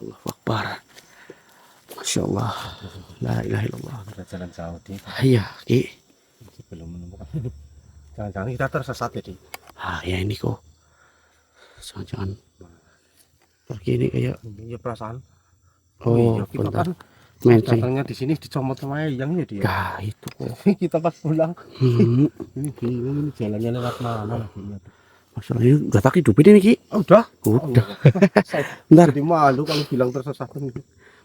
Allahu Akbar. Masya Allah. La ilaha illallah. Kita jalan jauh di Iya, Ki. belum menemukan hidup. Jangan-jangan kita tersesat jadi. Ya ini kok. Jangan pergi ini kayak. Iya perasaan. Oh, Iya kita bentar. kan Menceng. datangnya di sini dicomot sama yang ya dia. Nah, itu kok. Kita pas pulang. Hmm. Ini bingung ini jalannya lewat mana lagi. Masalah ini udah tak hidupin ini, Ki. Udah. Udah. Saya Bentar. jadi malu kalau bilang tersesat gitu.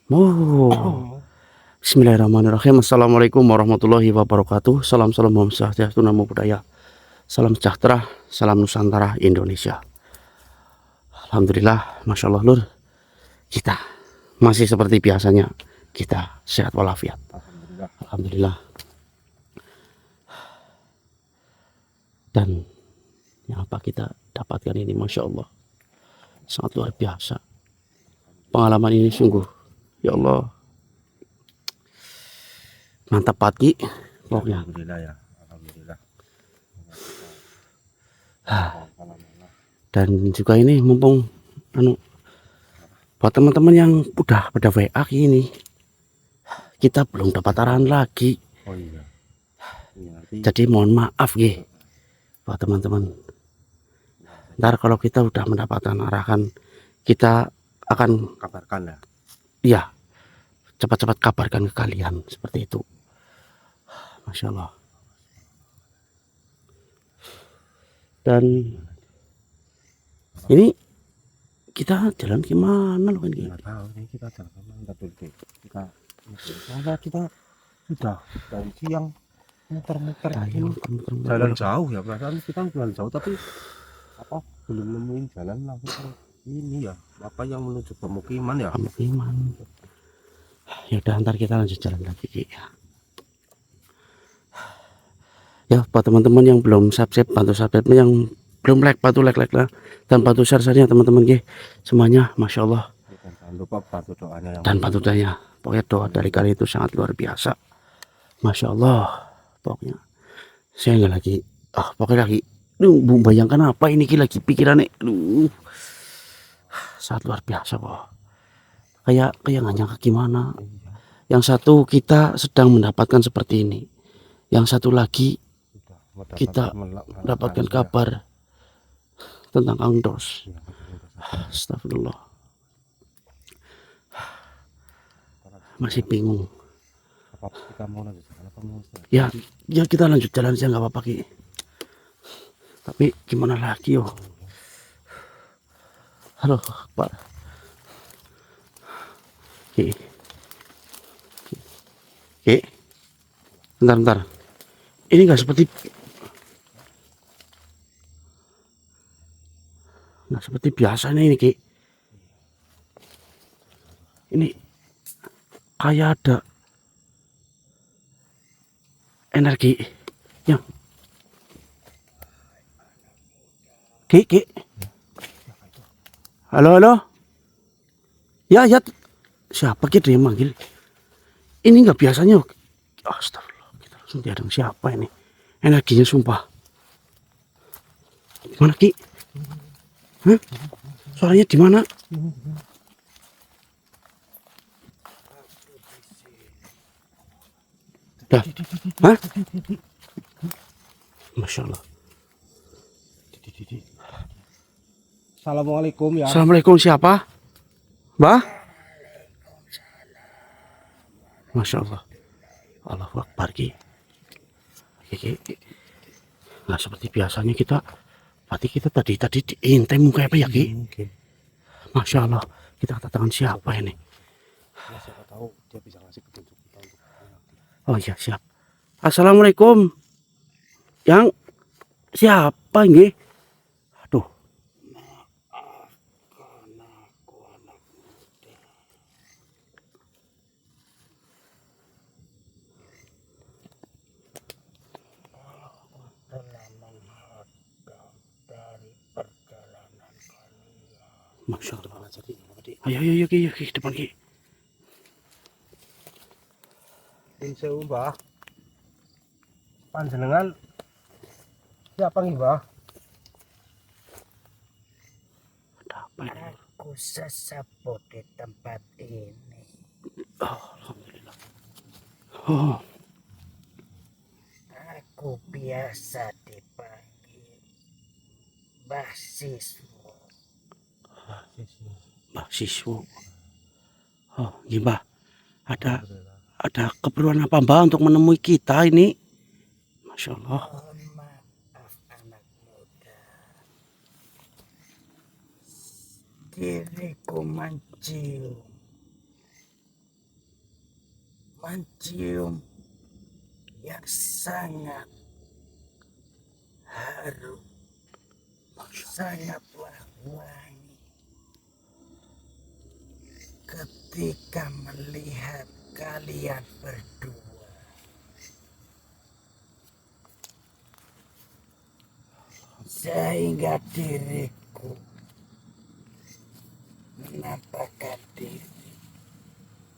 Oh. Bismillahirrahmanirrahim. Assalamualaikum warahmatullahi wabarakatuh. Salam Om Swastiastu, Namo Buddhaya. Salam sejahtera, salam Nusantara Indonesia. Alhamdulillah, Masya Allah Lur, kita masih seperti biasanya, kita sehat walafiat. Alhamdulillah. Alhamdulillah. Dan yang apa kita dapatkan ini, Masya Allah, sangat luar biasa. Pengalaman ini sungguh, ya Allah, mantap pagi pokoknya. Alhamdulillah ya. Alhamdulillah. Dan juga ini mumpung buat teman-teman yang udah pada WA ini, kita belum dapat arahan lagi. Oh iya. Nanti Jadi mohon maaf ya buat teman-teman. Ntar kalau kita udah mendapatkan arahan, kita akan kabarkan ya. ya cepat-cepat kabarkan ke kalian seperti itu. Masya Allah. Dan ini kita jalan gimana loh kan? Nggak tahu ini kita jalan kemana dulu deh. Soalnya kita sudah dari siang muter-muter ini jalan jauh ya, perasaan kita jalan jauh tapi apa belum nemuin jalan langsung ini ya, apa yang menuju pemukiman ya. Pemukiman. Ya udah, ntar kita lanjut jalan lagi ya. Ya buat teman-teman yang belum subscribe, bantu subscribe, yang belum like, bantu like lah, dan bantu share-nya teman-teman ya. Semuanya Masya Allah. Dan jangan lupa bantu doanya yang Dan bantu doanya. Pokoknya doa dari kalian itu sangat luar biasa. Masya Allah. Pokoknya saya nggak lagi pokoknya lagi bayangkan apa ini lagi pikirannya sangat luar biasa kok. Kayak nggak nyangka gimana. Yang satu kita sedang mendapatkan seperti ini, yang satu lagi kita mendapatkan kabar tentang Kang Dos. Astagfirullah. Masih bingung. apa kita mau lanjut jalan apa mau Ya kita lanjut jalan saja nggak apa-apa Ki. Tapi gimana lagi yo? Halo Pak. Ki. Bentar. Ini nggak seperti biasanya ini Ki. Ini kayak ada energi yang Ki. Halo. Ya siapa Ki yang manggil? Ini nggak biasanya. Astagfirullah, kita langsung diadang siapa ini? Energinya sumpah. Mana Ki? Hah? Suaranya di mana? Dah. Hah? Masya Allah. Assalamualaikum ya. Assalamualaikum, siapa? Mbah? Masya Allah. Allahu Akbar Ki. Nggak seperti biasanya kita. Berarti kita tadi diintai muka apa ya Ki? Masya Allah. Kita kedatangan siapa ini? Ya, siapa tahu dia bisa ngasih petunjuk kita untuk nanti. Oh iya siap. Assalamualaikum. Yang siapa ini? Aduh. Masya Allah. Ayo Ki, depan Ki. Sewu Mbah. Panjenengan siapa nih Mbah? Ada apa ini? aku sesepuh di tempat ini. Alhamdulillah. Oh, Aku biasa dipanggil Mbah Siswo. Mbah Siswo. Oh, gimana? Ada Alhamdulillah. keperluan apa Mbah untuk menemui kita ini? Masya Allah. Mohon maaf anak muda. Diriku mencium yang sangat harum, sangatlah wangi ketika melihat kalian berdua. Sehingga diriku menampakkan diri.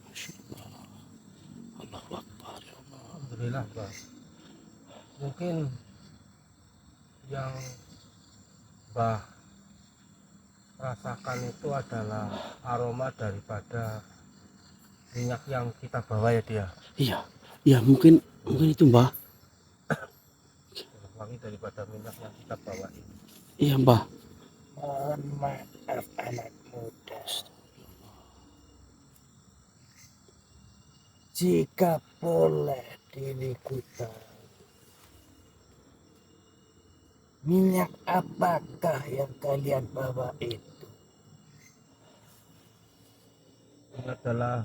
Masya Allah. Allahu Akbar. Alhamdulillah, Mbah. Mungkin yang Mbah rasakan itu adalah aroma daripada minyak yang kita bawa ya dia. Iya, iya mungkin itu Mbah. Wangi daripada minyak yang kita bawa ini. Iya Mbah. Mohon maaf anak muda. Jika boleh diriku tahu, minyak apakah yang kalian bawa itu? Ini adalah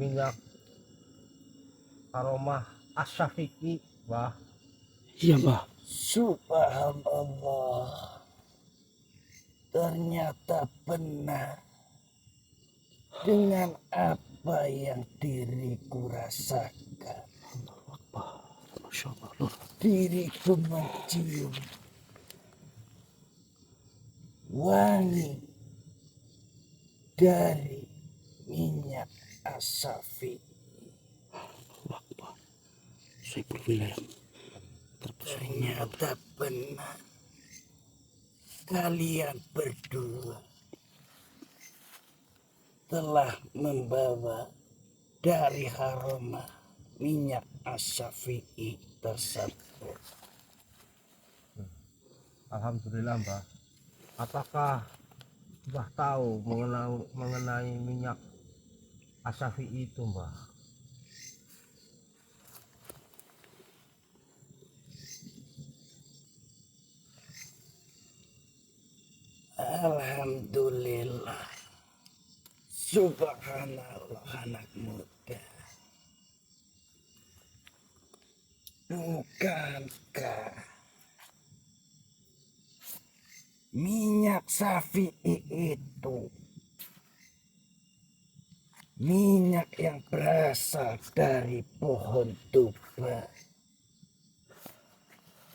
minyak aroma asyafiki, Mbah. Iya Mbah. Subhanallah, ternyata benar dengan apa yang diriku rasakan. Allahu Akbar. Masya Allah. Lur. Diriku mencium wangi dari minyak asafi. Allahu Akbar. Saiful wilayah terpesona. Ternyata benar kalian berdua telah membawa dari aroma minyak asafi'i tersebut. Alhamdulillah, Mbah. Apakah Mbah tahu mengenai minyak asafi itu, Mbah? Alhamdulillah. Subhanallah anak muda. Bukankah minyak safi'i itu minyak yang berasal dari pohon tuba,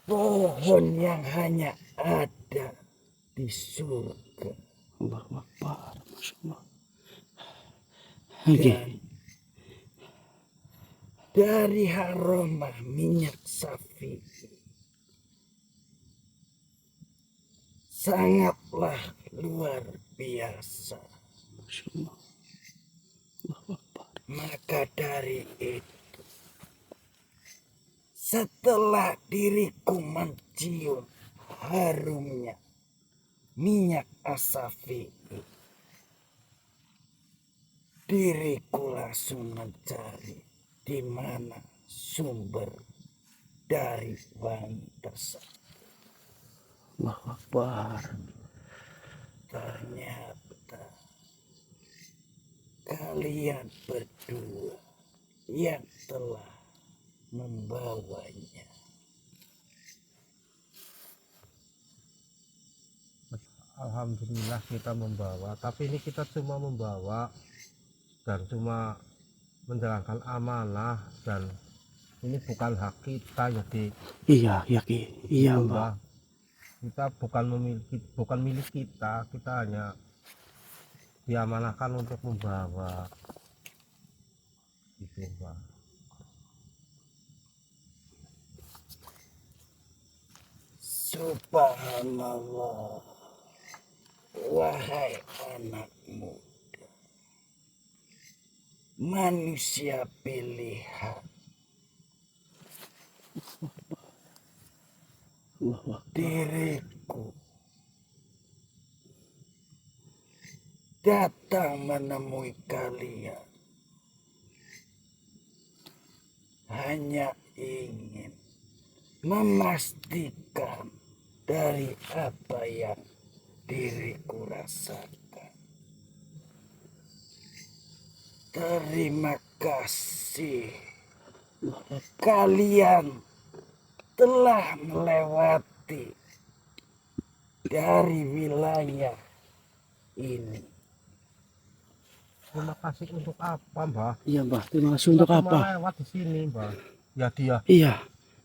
pohon yang hanya ada di surga. Allahu Akbar. Masya Allah. Dan Oke. dari aroma minyak safi'i sangatlah luar biasa. Masya Allah. Allahu Akbar. Maka dari itu, setelah diriku mencium harumnya minyak asafi'i, diriku langsung mencari di mana sumber dari wangi tersebut. Allahu Akbar. Ternyata kalian berdua yang telah membawanya. Alhamdulillah kita membawa, tapi ini kita cuma membawa dan cuma menjalankan amanah, dan ini bukan hak kita. Jadi Iya, ya Ki. Iya gitu, Mbah. Mbah. Kita bukan milik kita hanya diamanahkan untuk membawa gitu, Mbah. Subhanallah. Wahai anak muda, manusia pilihan, diriku datang menemui kalian hanya ingin memastikan dari apa yang diriku rasakan. Terima kasih kalian telah melewati dari wilayah ini. Terima kasih untuk apa, Mbah? Iya Mbah, terima kasih untuk Kita cuma apa? lewat di sini, Mbah. Ya dia. Iya,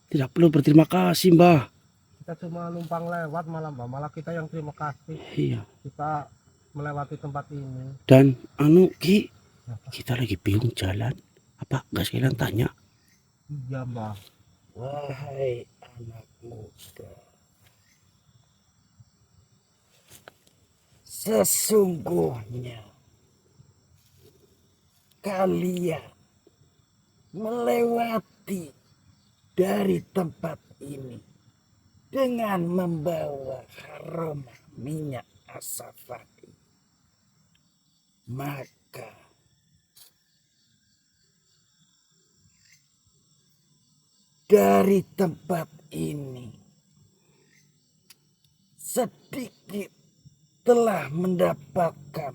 tidak perlu berterima kasih Mbah. Kita cuma numpang lewat malah, Mbah. Malah kita yang terima kasih. Iya, Kita melewati tempat ini. dan anu Ki, kita lagi bingung jalan. Apa nggak sekalian tanya? Iya, Mbah. Wahai anak muda, sesungguhnya kalian melewati dari tempat ini dengan membawa aroma minyak asafari, maka dari tempat ini sedikit telah mendapatkan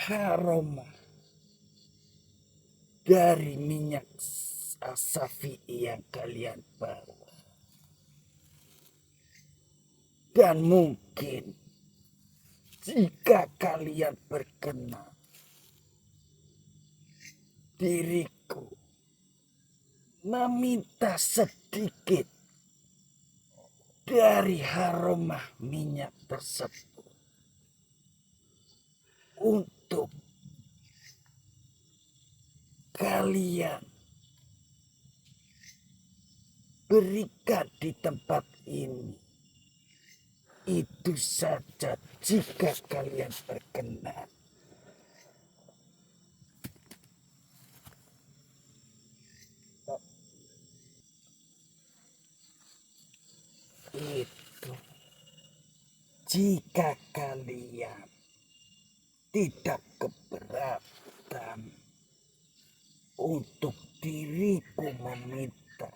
aroma dari minyak asafi yang kalian bawa. Dan mungkin jika kalian berkenan, diriku meminta sedikit dari aroma minyak tersebut untuk kalian berikan di tempat ini. Itu saja jika kalian berkenan. Itu jika kalian tidak keberatan untuk diriku meminta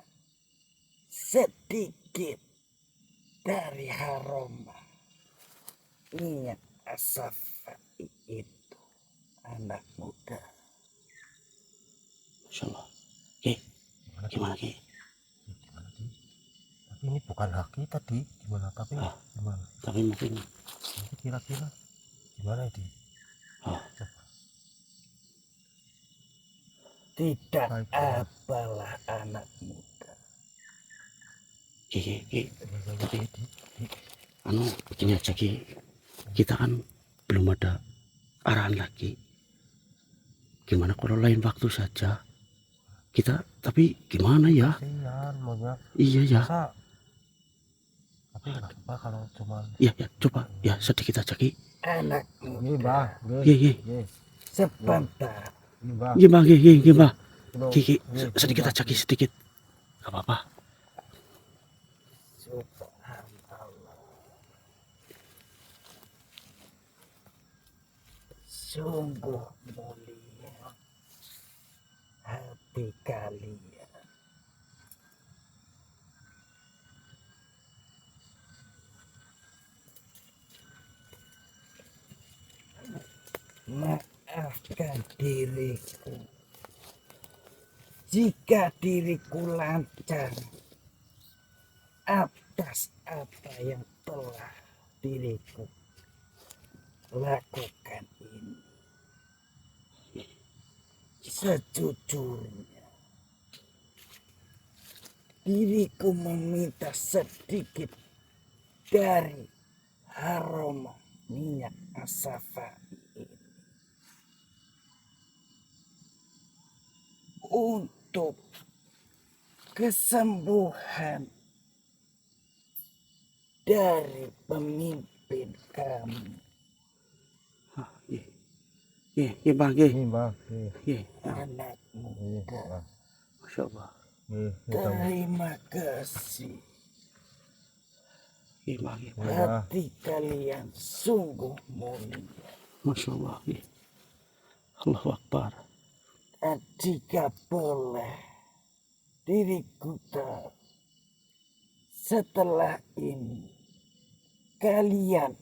sedikit dari aroma minyak asafai itu, anak muda. Insya Allah. Ki, gimana Ki? Gimana, Di? Tapi ini bukan hak kita, Di. Gimana? Tapi gimana? Tapi mungkin, Nanti kira-kira gimana, Di? oh, Coba. Tidak Baik, apalah anak muda. Ki, Tapi Di. anu begini aja Ki. Kita kan belum ada arahan lagi. Gimana kalau lain waktu saja? Kita, tapi gimana ya? Kasihan, maunya. Iya ya. Masa? Tapi nggak apa kalau cuma. Iya, ya, coba ya sedikit aja Ki. Anak Ini, muda, Mbah. Iya, iya. sebentar. Ini, Mbah. Iya Mbah, iya Mbah. Belum. Ki, Ini, sedikit Mbah. aja Ki, sedikit. Gak apa-apa. Subhanallah. Sungguh mulia hati kalian. Maafkan diriku jika diriku lancar atas apa yang telah diriku lakukan ini. Sejujurnya diriku meminta sedikit dari aroma minyak asafai ini untuk kesembuhan dari pemimpin memimpin kamu. Nggih, Mbah, nggih. Ini mbak. Nggih. Anakmu. Masya Allah. Terima kasih. Nggih, Mbah, nggih. Hati kalian sungguh mulia. Masya Allah. Nggih. Allahu Akbar. Dan jika boleh, diriku tahu setelah ini kalian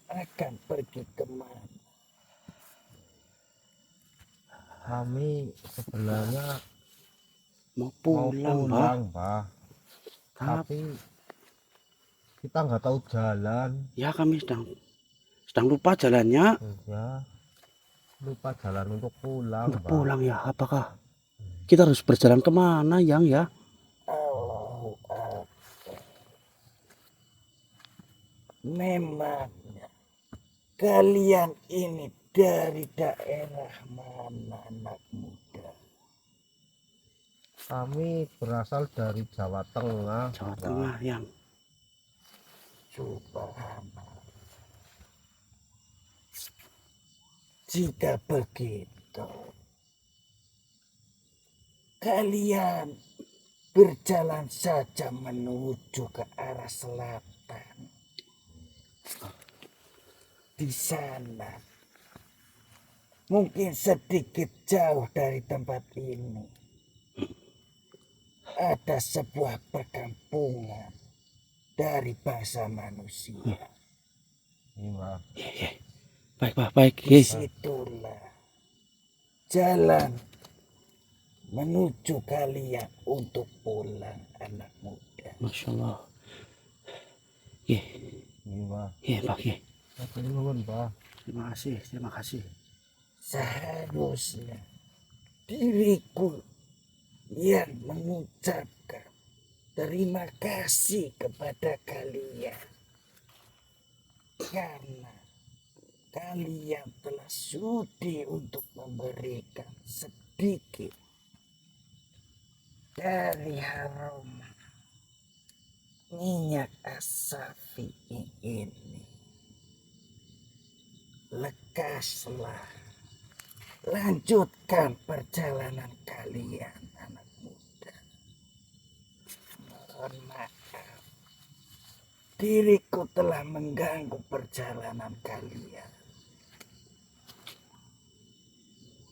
akan pergi kemana? Kami sebenarnya Mau mau pulang, Mbah. pulang, Mbah. Tapi Tapi kita nggak tahu jalan. ya kami sedang lupa jalannya. Ya, lupa jalan untuk pulang, Untuk Mbah. pulang ya. Apakah kita harus berjalan kemana, Yang ya? Allahu Akbar. Memangnya kalian ini dari daerah mana, anak muda? Kami berasal dari Jawa Tengah. Jawa Mbah. Tengah, Yang. Subhanallah. Jika begitu, kalian berjalan saja menuju ke arah selatan. Di sana, mungkin sedikit jauh dari tempat ini, ada sebuah perkampungan dari bangsa manusia. Ini, Mbah. Baik, Mbah, baik. Di Nggih. situlah jalan menuju kalian untuk pulang, anak muda. Masya Allah. Nggih. Ini, Mbah. Nggih, Mbah, nggih. Ini nuwun, Mbah. Terima kasih, terima kasih. Seharusnya diriku yang mengucapkan terima kasih kepada kalian karena kalian telah sudi untuk memberikan sedikit dari harum minyak asafi ini. Lekaslah, lanjutkan perjalanan kalian, anak muda. Mohon maaf, diriku telah mengganggu perjalanan kalian.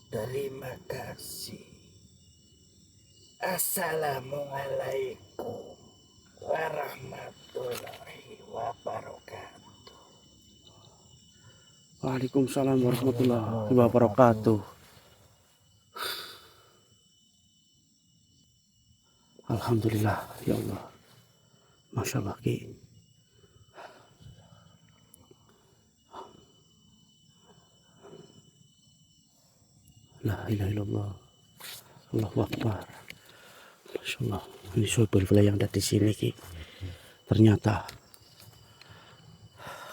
Terima kasih. Assalamualaikum warahmatullahi wabarakatuh. Waalaikumsalam warahmatullahi wabarakatuh. Alhamdulillah, ya Allah. Masya Allah, Ki. La ilaha illallah. Allahu Akbar. Masya Allah. Ini Sohibul Wilayah yang ada di sini, Ki. Ternyata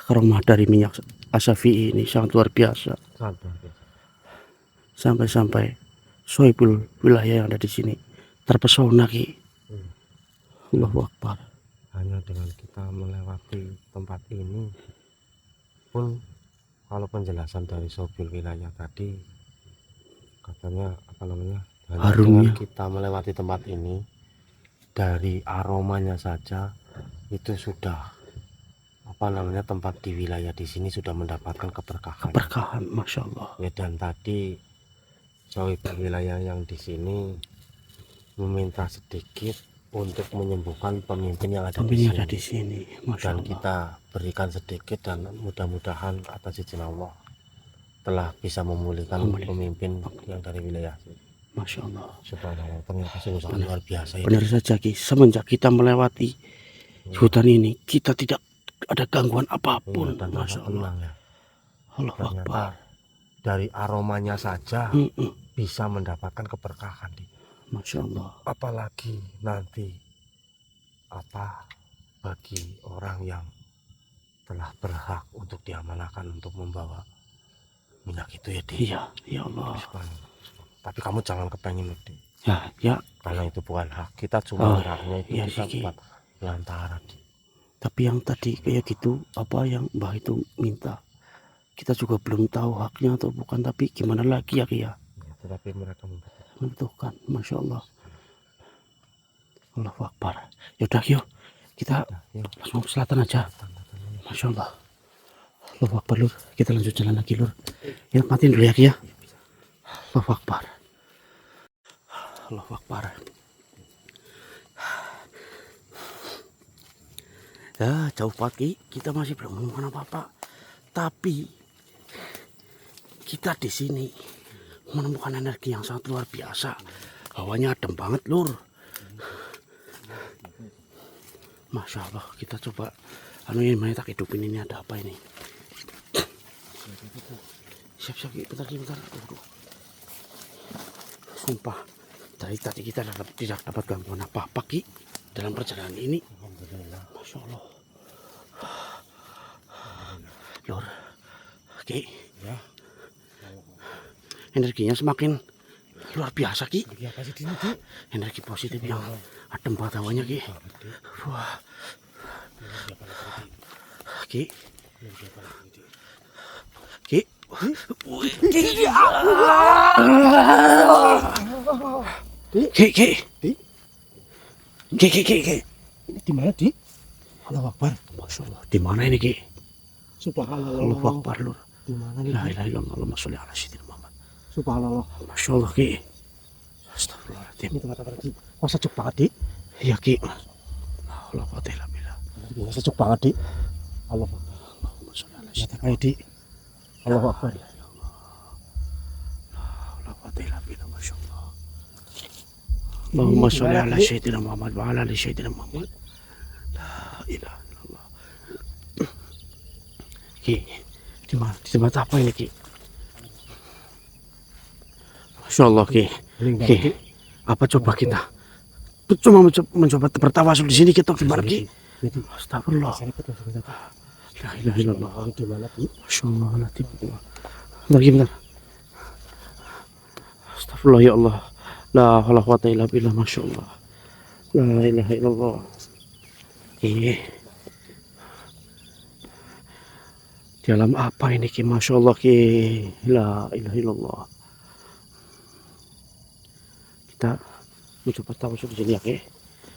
karomah dari minyak asafi ini sangat luar biasa. Sampai-sampai Sohibul Wilayah yang ada di sini terpesona, Ki. Allahu Akbar. Hanya dengan kita melewati tempat ini pun, kalau penjelasan dari Sohibul Wilayah tadi katanya hanya Harumnya. dengan kita melewati tempat ini, dari aromanya saja itu sudah tempat di wilayah di sini sudah mendapatkan keberkahan. Keberkahan, Masya Allah. Ya, dan tadi Sohibul Wilayah yang di sini meminta sedikit untuk menyembuhkan pemimpin yang ada Pemimpin yang di ada sini. di sini, Masya Dan Allah. kita berikan sedikit, dan mudah-mudahan atas izin Allah telah bisa memulihkan pemimpin yang dari wilayah sini. Masya Allah. Subhanallah, ternyata sungguh sangat luar biasa ya. Benar saja, Ki. Semenjak kita melewati hutan ini, kita tidak ada gangguan apapun. Dan Masya Allah. tenang ya. Allahu Ternyata Akbar. dari aromanya saja bisa mendapatkan keberkahan. Masya Allah. Apalagi nanti bagi orang yang telah berhak untuk diamanahkan untuk membawa minyak itu ya, Di. Iya, ya Allah. Tapi kamu jangan kepengen, Di. Ya, Karena itu bukan hak kita, cuma haknya itu iya, kita Ki. buat pelantara, Di. Tapi yang tadi kayak gitu, apa yang Mbah itu minta, kita juga belum tahu haknya atau bukan. Tapi gimana lagi ya Ki ya, Ya, tetapi mereka membutuhkan. Masya Allah. Allahu Akbar. Yaudah yuk, kita ya, langsung ke selatan aja. Masya Allah. Allahu Akbar lur, kita lanjut jalan lagi lur. Ya matiin dulu ya Ki ya. Allahu Akbar. Allahu Akbar. Ya jauh banget Ki, kita masih belum menemukan apa-apa. Tapi kita di sini menemukan energi yang sangat luar biasa. Hawanya adem banget lur. Masya Allah, kita coba ini mana tak hidupin, ini ada apa ini? Siap-siap Ki, bentar. Aduh. Sumpah dari tadi kita tidak dapat gangguan apa-apa Ki dalam perjalanan ini. Masya Allah. Lur, Ki, ya. energinya semakin luar biasa Ki. Lagi apa sih ini, Dik? Energi positif yang adem banget hawanya Ki. Wah, Ki, Ki, Ki. Ini di mana, Dik? Allahu Akbar. Masya Allah, di mana ini Ki? Subhanallah. Allahu Akbar lur. Di mana nih? La ilaha illallah, Allahumma sholli ala sayyidina Muhammad. Subhanallah. Masya Allah Ki. Astagfirullahaladzim. Ini tempat-tempat, Dik. Wah, sejuk banget, Dik. Ya Ki. Allah fatihlah bila. Wah, sejuk banget, Dik. Allahu Akbar. Allahumma sholli ala Lihat sayyidina apa, Dik? Allahu Akbar. Allah fatihlah bila. Masya Allah. Allahumma sholli ala sayyidina Muhammad wa ala ali sayyidina Muhammad. La ilaha illallah. Ki, di mana? Di tempat apa ini Ki? Masya Allah Ki. Beling banget, Ki, Dik. apa coba kita cuma mencoba bertawasul di sini kita gimana Ki? Jadi, Astagfirullah. saya ikut langsung saja. La ilaha illallah. Ini di mana, Dik? Masya Allah. Bentar. Astagfirullah ya Allah. La haula wala quwwata illa billah. Masya Allah. La ilaha illallah. Di alam apa ini Ki? Masya Allah Ki. La ilaha illallah. Kita mencoba tahu di sini ya Ki.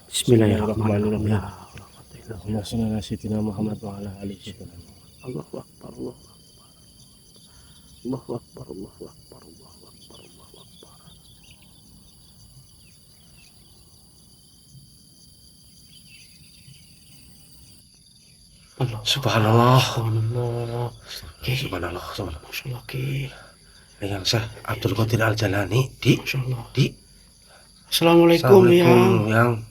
Bismillahirrahmanirrahim. Ya Allah. Allahumma sholli ala sayyidina Muhammad wa ala ali sayyidina Muhammad. Allahu Akbar. Allahu Akbar. Allahu Akbar. Subhanallah. Subhanallah. Subhanallah. Masya Allah Ki. Yang sah Abdul Qadir Al-Jalani, Dik. Masya Allah. Dik. Assalamualaikum Assalamualaikum, Yang.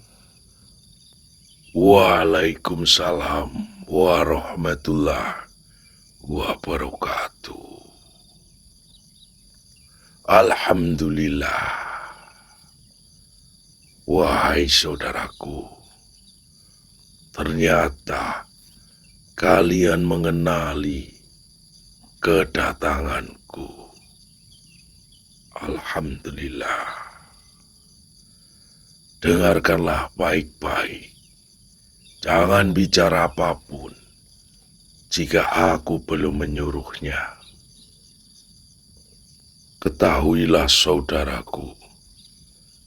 Waalaikumsalam warahmatullahi wabarakatuh. Alhamdulillah. Wahai saudaraku, ternyata kalian mengenali kedatanganku. Alhamdulillah. Dengarkanlah baik-baik. Jangan bicara apapun jika aku belum menyuruhnya. Ketahuilah saudaraku,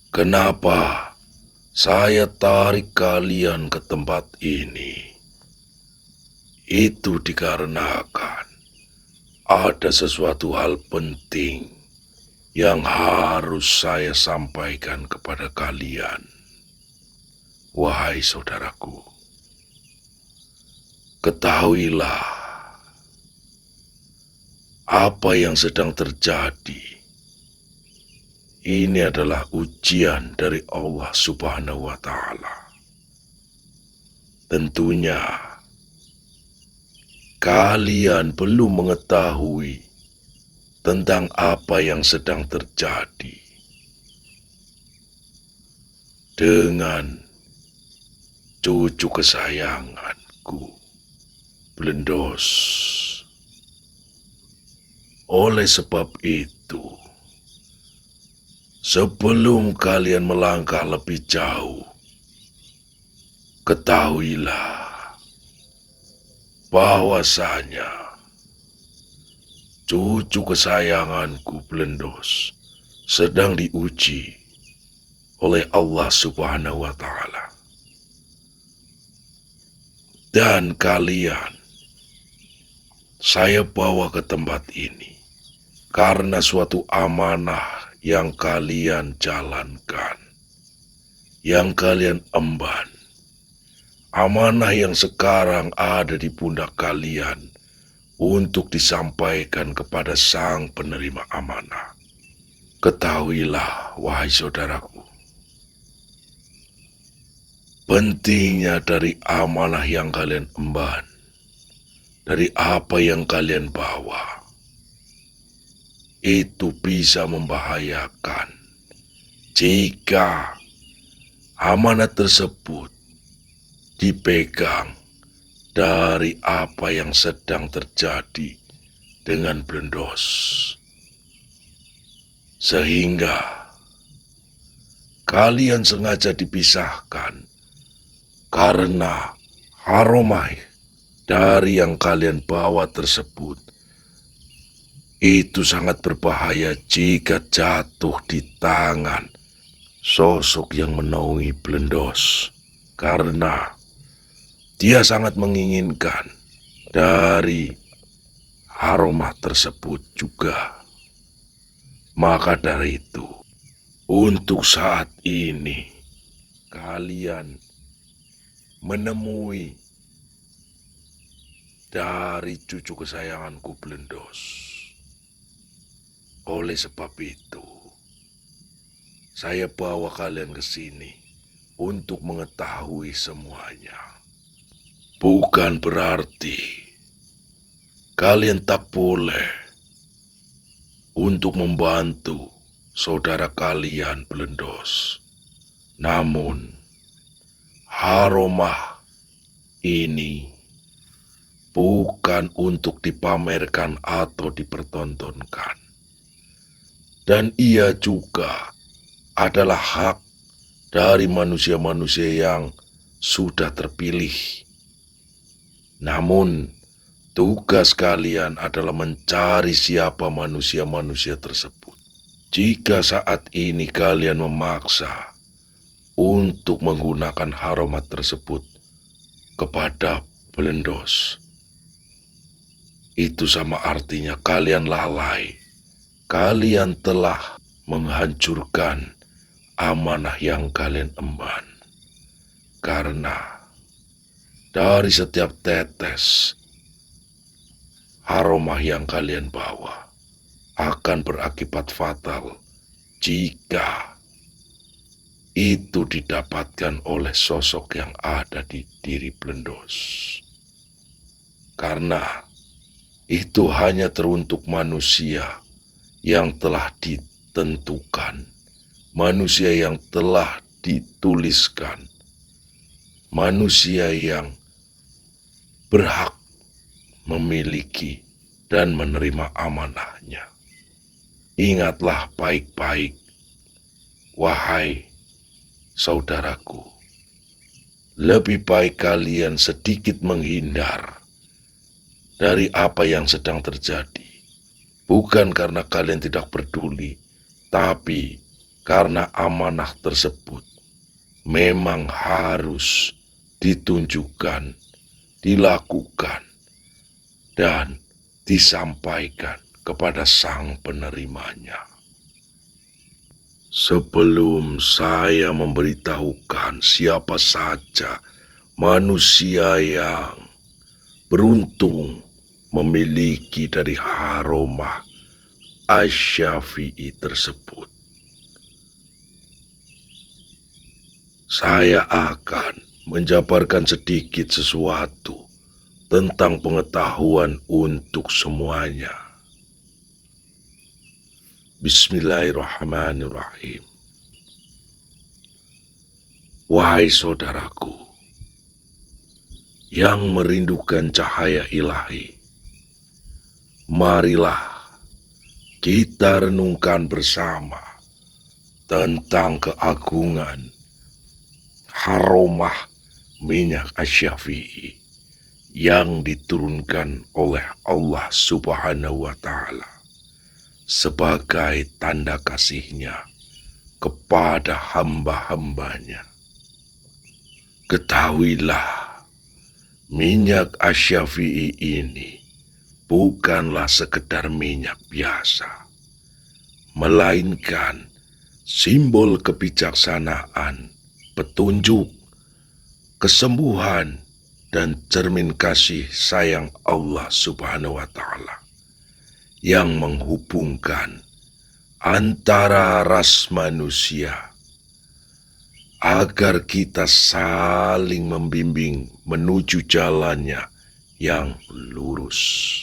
kenapa saya tarik kalian ke tempat ini. Itu dikarenakan ada sesuatu hal penting yang harus saya sampaikan kepada kalian. Wahai saudaraku, ketahuilah apa yang sedang terjadi. Ini adalah ujian dari Allah Subhanahu wa Ta'ala. Tentunya kalian belum mengetahui tentang apa yang sedang terjadi dengan cucu kesayanganku, Blendos. Oleh sebab itu, sebelum kalian melangkah lebih jauh, ketahuilah bahwasanya cucu kesayanganku Blendos sedang diuji oleh Allah Subhanahu wa Ta'ala. Dan kalian saya bawa ke tempat ini karena suatu amanah yang kalian jalankan, yang kalian emban. Amanah yang sekarang ada di pundak kalian untuk disampaikan kepada sang penerima amanah. Ketahuilah, wahai saudaraku, pentingnya dari amanah yang kalian emban, dari apa yang kalian bawa, itu bisa membahayakan jika amanah tersebut dipegang dari apa yang sedang terjadi dengan Blendos. Sehingga kalian sengaja dipisahkan karena aroma dari yang kalian bawa tersebut itu sangat berbahaya jika jatuh di tangan sosok yang menaungi Blendos, karena dia sangat menginginkan dari aroma tersebut juga. Maka dari itu, untuk saat ini, kalian menemui dari cucu kesayanganku Blendos. Oleh sebab itu, saya bawa kalian ke sini untuk mengetahui semuanya. Bukan berarti kalian tak boleh untuk membantu saudara kalian Blendos. Namun, aroma ini bukan untuk dipamerkan atau dipertontonkan. Dan ia juga adalah hak dari manusia-manusia yang sudah terpilih. Namun, tugas kalian adalah mencari siapa manusia-manusia tersebut. Jika saat ini kalian memaksa untuk menggunakan haromat tersebut kepada Blendos, itu sama artinya kalian lalai. Kalian telah menghancurkan amanah yang kalian emban. Karena dari setiap tetes aroma yang kalian bawa akan berakibat fatal jika itu didapatkan oleh sosok yang ada di diri Blendos. Karena itu hanya teruntuk manusia yang telah ditentukan, manusia yang telah dituliskan, manusia yang berhak memiliki dan menerima amanahnya. Ingatlah baik-baik, wahai saudaraku, lebih baik kalian sedikit menghindar dari apa yang sedang terjadi. Bukan karena kalian tidak peduli, tapi karena amanah tersebut memang harus ditunjukkan, dilakukan, dan disampaikan kepada sang penerimanya. Sebelum saya memberitahukan siapa saja manusia yang beruntung memiliki dari aroma Asy-Syafi'i tersebut, saya akan menjabarkan sedikit sesuatu tentang pengetahuan untuk semuanya. Bismillahirrahmanirrahim. Wahai saudaraku yang merindukan cahaya ilahi, marilah kita renungkan bersama tentang keagungan aroma minyak Asy-Syafi'i yang diturunkan oleh Allah Subhanahu wa Ta'ala sebagai tanda kasih-Nya kepada hamba-hambanya. Ketahuilah, minyak asyafi'i ini bukanlah sekedar minyak biasa, melainkan simbol kebijaksanaan, petunjuk, kesembuhan, dan cermin kasih sayang Allah Subhanahu wa Ta'ala yang menghubungkan antara ras manusia agar kita saling membimbing menuju jalannya yang lurus.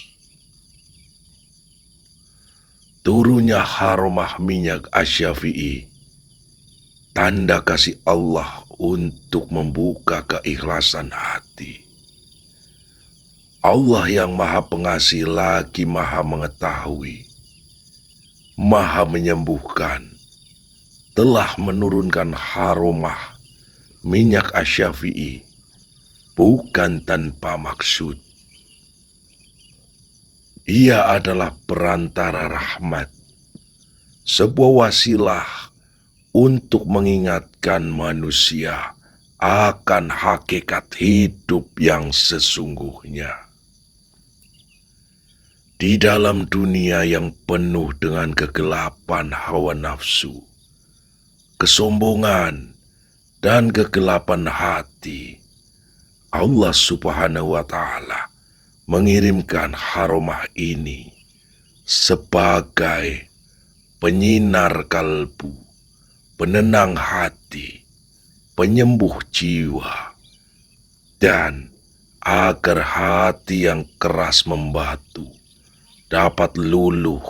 Turunnya haromah minyak asyafi'i, tanda kasih Allah untuk membuka keikhlasan hati. Allah yang Maha Pengasih lagi Maha Mengetahui, Maha Menyembuhkan, telah menurunkan haromah minyak asyafi'i bukan tanpa maksud. Ia adalah perantara rahmat, sebuah wasilah untuk mengingatkan manusia akan hakikat hidup yang sesungguhnya. Di dalam dunia yang penuh dengan kegelapan hawa nafsu, kesombongan, dan kegelapan hati, Allah Subhanahu wa Ta'ala mengirimkan haromah ini sebagai penyinar kalbu, penenang hati, penyembuh jiwa, dan agar hati yang keras membatu dapat luluh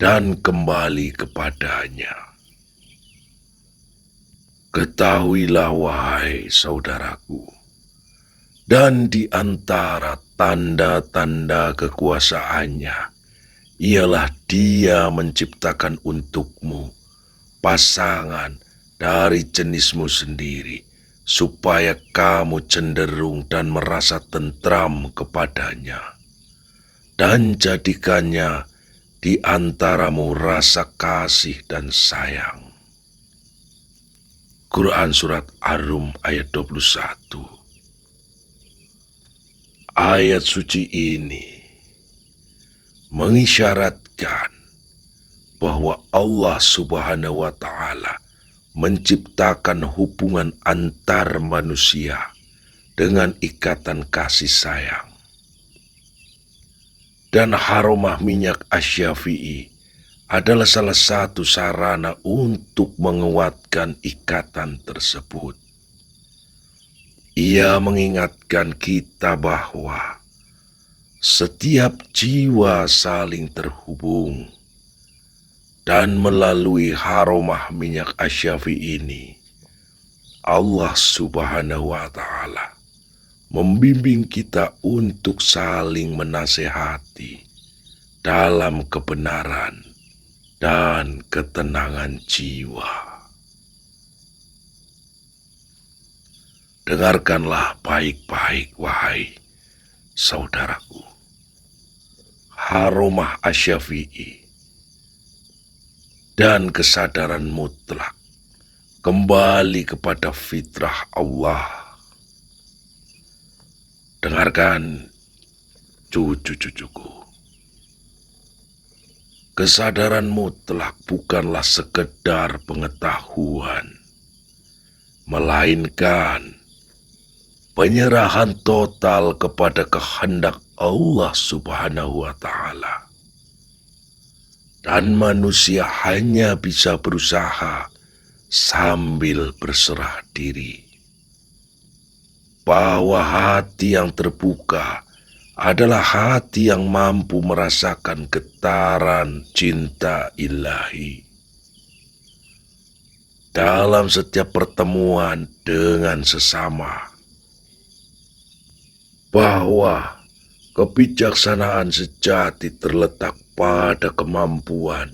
dan kembali kepadanya. Ketahuilah wahai saudaraku, dan di antara tanda-tanda kekuasaannya ialah Dia menciptakan untukmu pasangan dari jenismu sendiri, supaya kamu cenderung dan merasa tentram kepadanya, dan jadikannya di antaramu rasa kasih dan sayang. Quran Surat Ar-Rum ayat 21. Ayat suci ini mengisyaratkan bahwa Allah Subhanahu wa Ta'ala menciptakan hubungan antar manusia dengan ikatan kasih sayang. Dan haromah minyak asyafi'i adalah salah satu sarana untuk menguatkan ikatan tersebut. Ia mengingatkan kita bahwa setiap jiwa saling terhubung, dan melalui haromah minyak asyafi'i ini, Allah Subhanahu wa Ta'ala membimbing kita untuk saling menasehati dalam kebenaran dan ketenangan jiwa. Dengarkanlah baik-baik wahai saudaraku. Haromah asyafi'i dan kesadaran mutlak kembali kepada fitrah Allah. Dengarkan cucu-cucuku. Kesadaran mutlak bukanlah sekedar pengetahuan, melainkan penyerahan total kepada kehendak Allah Subhanahu wa Ta'ala. Dan manusia hanya bisa berusaha sambil berserah diri. Bahwa hati yang terbuka adalah hati yang mampu merasakan getaran cinta ilahi. Dalam setiap pertemuan dengan sesama, bahwa kebijaksanaan sejati terletak pada kemampuan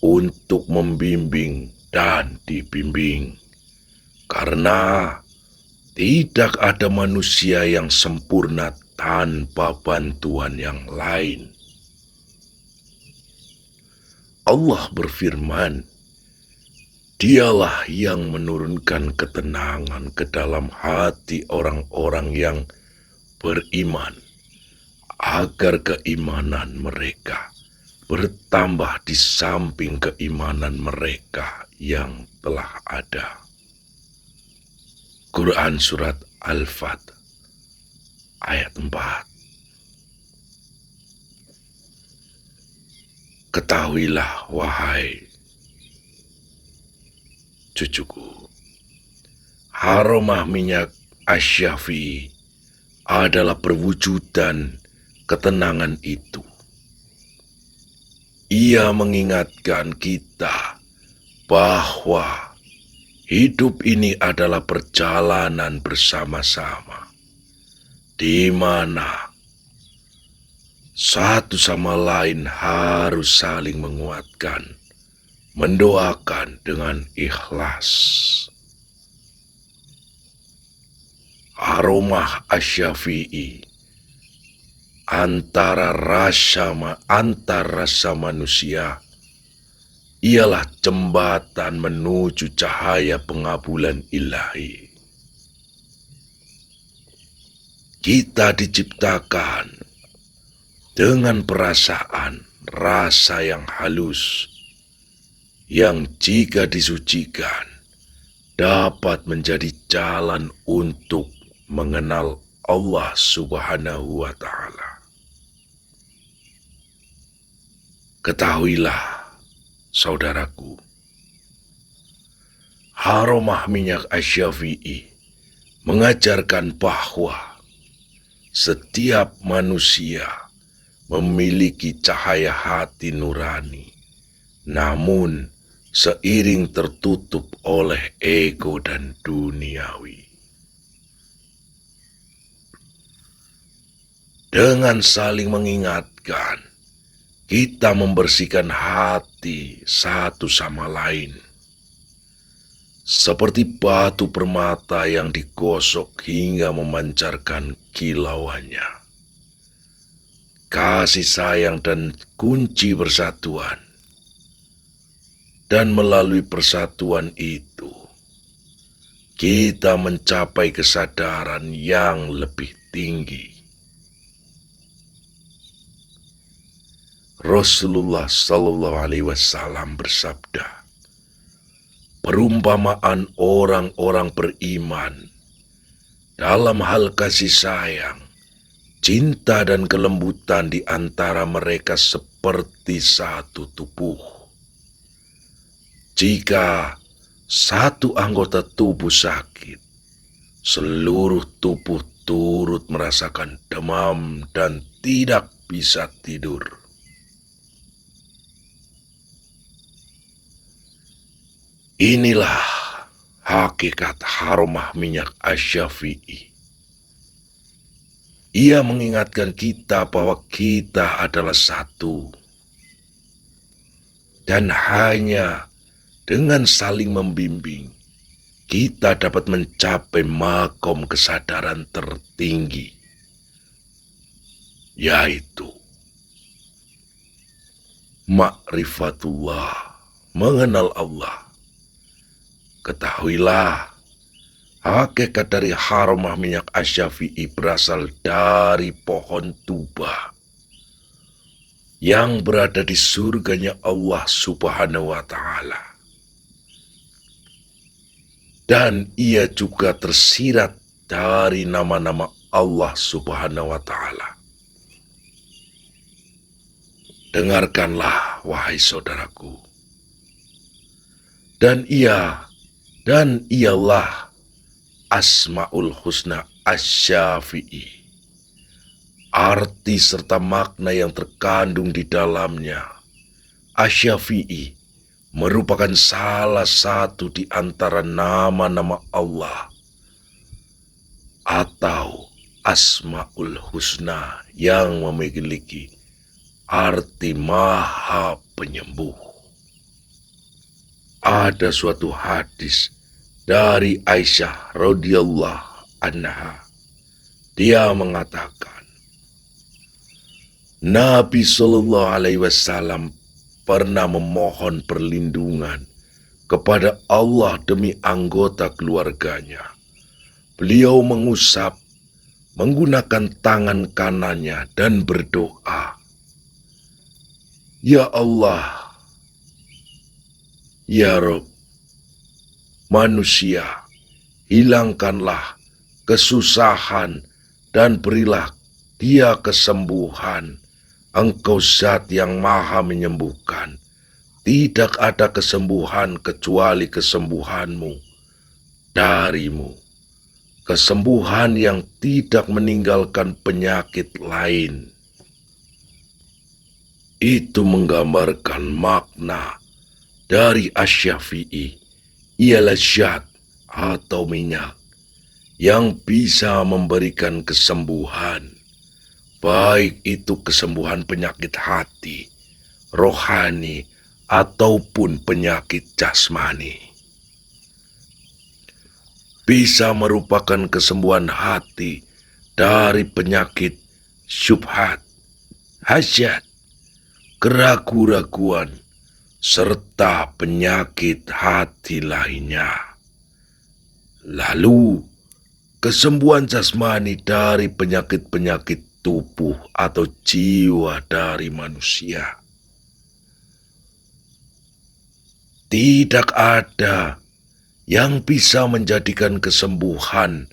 untuk membimbing dan dibimbing. Karena Tidak ada manusia yang sempurna tanpa bantuan yang lain. Allah berfirman, Dialah yang menurunkan ketenangan ke dalam hati orang-orang yang beriman, agar keimanan mereka bertambah di samping keimanan mereka yang telah ada. Quran Surat Al-Fat ayat 4. Ketahuilah wahai cucuku, aroma minyak asy-Syafi'i adalah perwujudan ketenangan itu. Ia mengingatkan kita bahwa hidup ini adalah perjalanan bersama-sama, di mana satu sama lain harus saling menguatkan, mendoakan dengan ikhlas. Aroma asy-Syafi'i antar rasa manusia ialah jembatan menuju cahaya pengabulan ilahi. Kita diciptakan dengan perasaan, rasa yang halus, yang jika disucikan dapat menjadi jalan untuk mengenal Allah Subhanahu wa Ta'ala. Ketahuilah, saudaraku, aroma minyak asy-Syafi'i mengajarkan bahwa setiap manusia memiliki cahaya hati nurani, namun seiring tertutup oleh ego dan duniawi. Dengan saling mengingatkan, kita membersihkan hati satu sama lain. Seperti batu permata yang digosok hingga memancarkan kilauannya. Kasih sayang dan kunci persatuan. Dan melalui persatuan itu, kita mencapai kesadaran yang lebih tinggi. Rasulullah Sallallahu Alaihi Wasallam bersabda, perumpamaan orang-orang beriman dalam hal kasih sayang, cinta dan kelembutan di antara mereka seperti satu tubuh. Jika satu anggota tubuh sakit, seluruh tubuh turut merasakan demam dan tidak bisa tidur. Inilah hakikat aroma minyak asy-Syafi'i. Ia mengingatkan kita bahwa kita adalah satu. Dan hanya dengan saling membimbing, kita dapat mencapai makom kesadaran tertinggi, yaitu ma'rifatullah, mengenal Allah. Ketahuilah, hakikat dari aroma minyak asy-Syafi'i berasal dari pohon tuba yang berada di surganya Allah Subhanahu wa Ta'ala. Dan ia juga tersirat dari nama-nama Allah Subhanahu wa Ta'ala. Dengarkanlah, wahai saudaraku. Dan ialah Asmaul Husna Asy-Syafi'i. Arti serta makna yang terkandung di dalamnya. Asy-Syafi'i merupakan salah satu di antara nama-nama Allah atau Asmaul Husna yang memiliki arti Maha Penyembuh. Ada suatu hadis dari Aisyah radhiyallahu anha. Dia mengatakan, Nabi Shallallahu Alaihi Wasallam pernah memohon perlindungan kepada Allah demi anggota keluarganya. Beliau mengusap menggunakan tangan kanannya dan berdoa, Ya Allah, Ya Rabb, manusia, hilangkanlah kesusahan dan berilah dia kesembuhan. Engkau zat yang maha menyembuhkan. Tidak ada kesembuhan kecuali kesembuhanmu darimu. Kesembuhan yang tidak meninggalkan penyakit lain. Itu menggambarkan makna dari Asy-Syafi'i, ialah zat atau minyak yang bisa memberikan kesembuhan, baik itu kesembuhan penyakit hati, rohani, ataupun penyakit jasmani. Bisa merupakan kesembuhan hati dari penyakit syubhat, hasyat, keraguan-raguan, serta penyakit hati lainnya. Lalu, kesembuhan jasmani dari penyakit-penyakit tubuh atau jiwa dari manusia. Tidak ada yang bisa menjadikan kesembuhan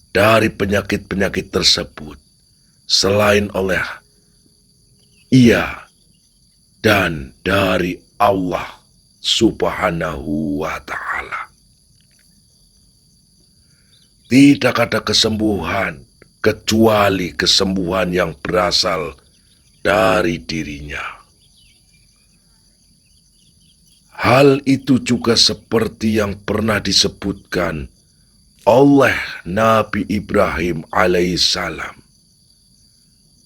dari penyakit-penyakit tersebut selain oleh Ia dan dari Allah Subhanahu wa Ta'ala. Tidak ada kesembuhan kecuali kesembuhan yang berasal dari dirinya. Hal itu juga seperti yang pernah disebutkan oleh Nabi Ibrahim alaihissalam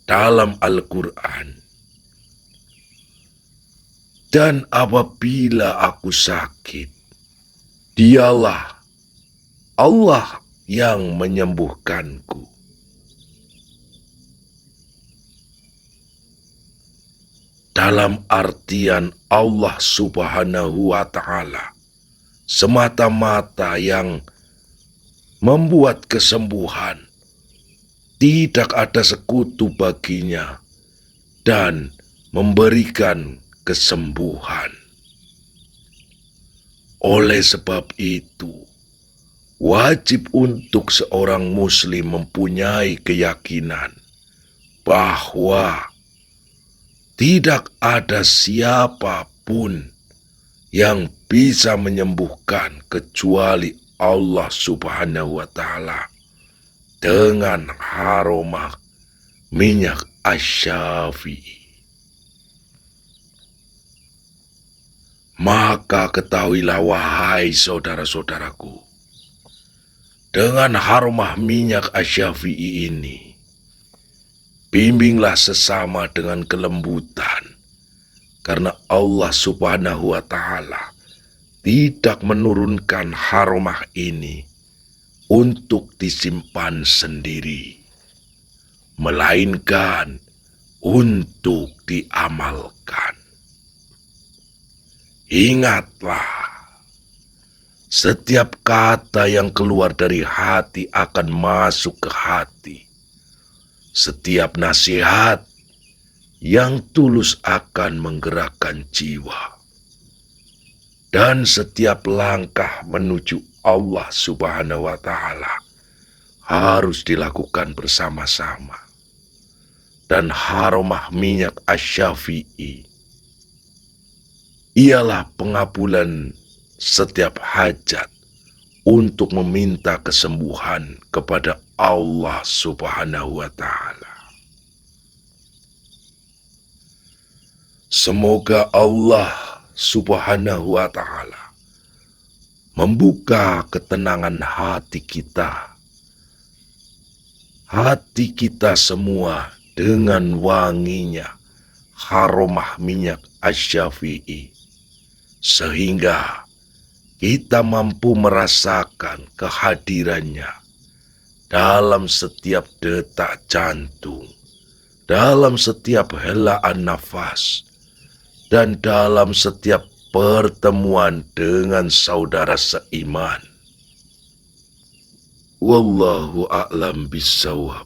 dalam Al-Quran. Dan apabila aku sakit, dialah Allah yang menyembuhkanku. Dalam artian Allah Subhanahu wa Ta'ala semata-mata yang membuat kesembuhan, tidak ada sekutu baginya, dan memberikan kesembuhan. Oleh sebab itu, wajib untuk seorang muslim mempunyai keyakinan bahwa tidak ada siapapun yang bisa menyembuhkan kecuali Allah Subhanahu wa Ta'ala dengan aroma minyak Asy-Syafi'i. Maka ketahuilah wahai saudara-saudaraku, dengan aroma minyak Asy-Syafi'i ini, bimbinglah sesama dengan kelembutan, karena Allah Subhanahu wa Ta'ala tidak menurunkan aroma ini untuk disimpan sendiri, melainkan untuk diamalkan. Ingatlah, setiap kata yang keluar dari hati akan masuk ke hati. Setiap nasihat yang tulus akan menggerakkan jiwa. Dan setiap langkah menuju Allah Subhanahu wa Ta'ala harus dilakukan bersama-sama. Dan aroma minyak Asy-Syafi'i ialah pengabulan setiap hajat untuk meminta kesembuhan kepada Allah Subhanahu wa Ta'ala. Semoga Allah Subhanahu wa Ta'ala membuka ketenangan hati kita semua dengan wanginya aroma minyak Asy-Syafi'i, sehingga kita mampu merasakan kehadirannya dalam setiap detak jantung, dalam setiap helaan nafas, dan dalam setiap pertemuan dengan saudara seiman. Wallahu a'lam bissawab.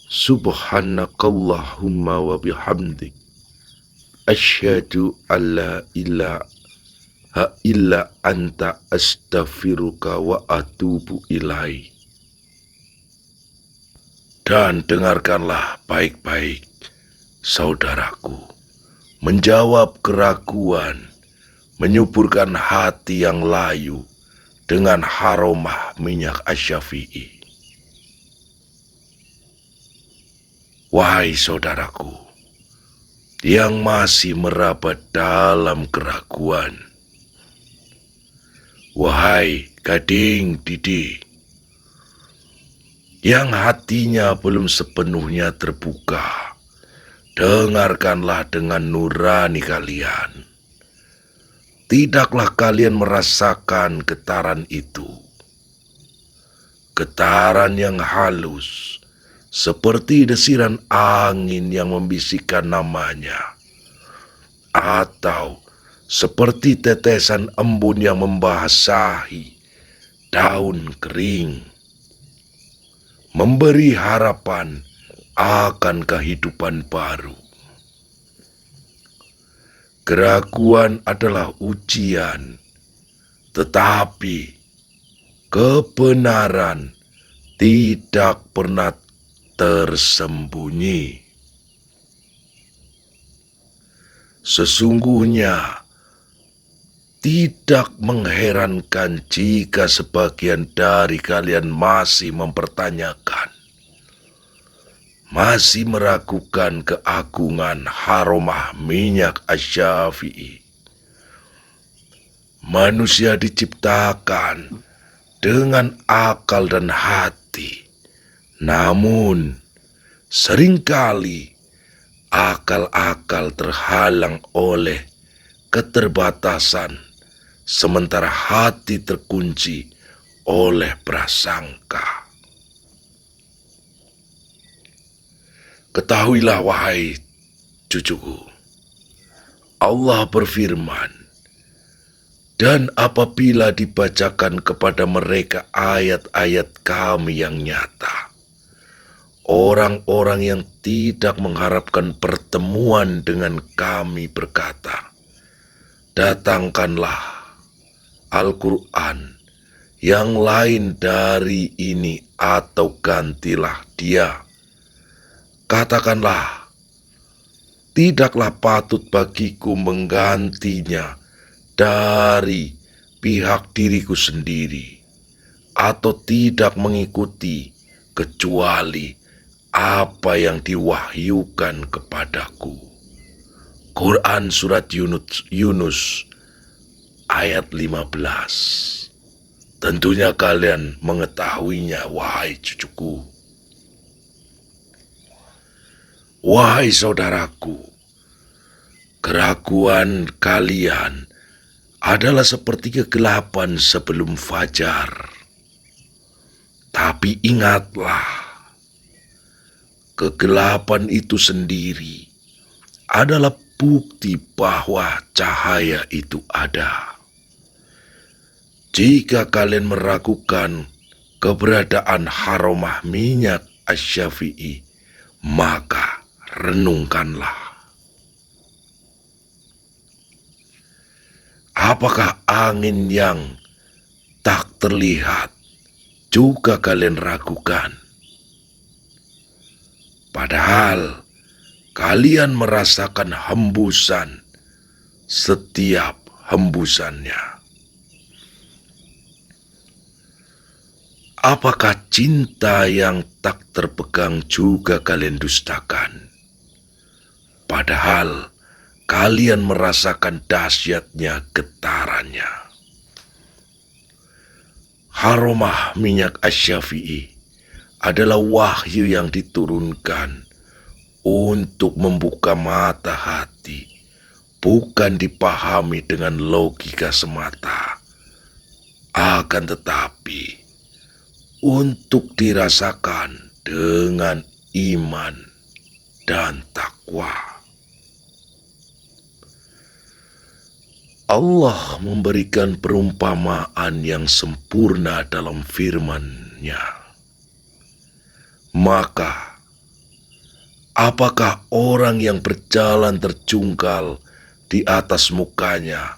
Subhanakallahumma wa bihamdik. Asyhadu an la ilaha illa anta astaghfiruka wa atubu ilaik. Dan dengarkanlah baik-baik, saudaraku. Menjawab keraguan, menyuburkan hati yang layu dengan haromah minyak asy-Syafi'i. Wahai saudaraku, yang masih merapat dalam keraguan. Wahai gading didik, yang hatinya belum sepenuhnya terbuka, dengarkanlah dengan nurani kalian. Tidaklah kalian merasakan getaran itu, getaran yang halus, seperti desiran angin yang membisikkan namanya, atau seperti tetesan embun yang membasahi daun kering, memberi harapan akan kehidupan baru. Keraguan adalah ujian, tetapi kebenaran tidak pernah tersembunyi. Sesungguhnya tidak mengherankan jika sebagian dari kalian masih mempertanyakan, masih meragukan keagungan haromah minyak asy-Syafi'i. Manusia diciptakan dengan akal dan hati. Namun, seringkali akal-akal terhalang oleh keterbatasan, sementara hati terkunci oleh prasangka. Ketahuilah wahai cucuku, Allah berfirman, dan apabila dibacakan kepada mereka ayat-ayat Kami yang nyata, orang-orang yang tidak mengharapkan pertemuan dengan Kami berkata, datangkanlah Al-Quran yang lain dari ini atau gantilah dia. Katakanlah, tidaklah patut bagiku menggantinya dari pihak diriku sendiri, atau tidak mengikuti kecuali apa yang diwahyukan kepadaku. Quran Surat Yunus ayat 15. Tentunya kalian mengetahuinya, wahai cucuku. Wahai saudaraku, keraguan kalian adalah seperti kegelapan sebelum fajar. Tapi ingatlah, kegelapan itu sendiri adalah bukti bahwa cahaya itu ada. Jika kalian meragukan keberadaan haromah minyak asy-Syafi'i, maka renungkanlah. Apakah angin yang tak terlihat juga kalian ragukan? Padahal kalian merasakan hembusan setiap hembusannya. Apakah cinta yang tak terpegang juga kalian dustakan? Padahal kalian merasakan dahsyatnya getarannya. Haromah minyak asy-Syafi'i adalah wahyu yang diturunkan untuk membuka mata hati, bukan dipahami dengan logika semata. Akan tetapi, untuk dirasakan dengan iman dan takwa. Allah memberikan perumpamaan yang sempurna dalam firman-Nya. Maka, apakah orang yang berjalan terjungkal di atas mukanya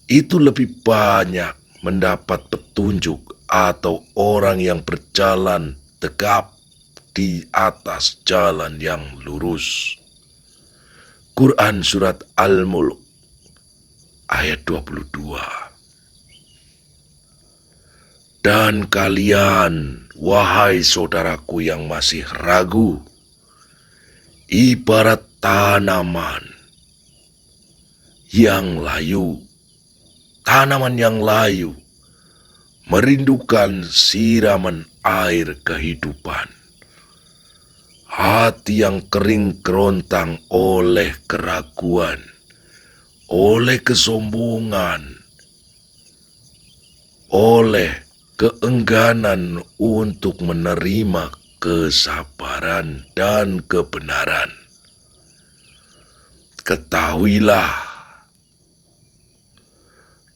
itu lebih banyak mendapat petunjuk atau orang yang berjalan tegap di atas jalan yang lurus? Quran Surat Al-Mulk ayat 22. Dan kalian, wahai saudaraku yang masih ragu, ibarat tanaman yang layu. Tanaman yang layu merindukan siraman air kehidupan. Hati yang kering kerontang oleh keraguan, oleh kesombongan, oleh keengganan untuk menerima kesabaran dan kebenaran. Ketahuilah,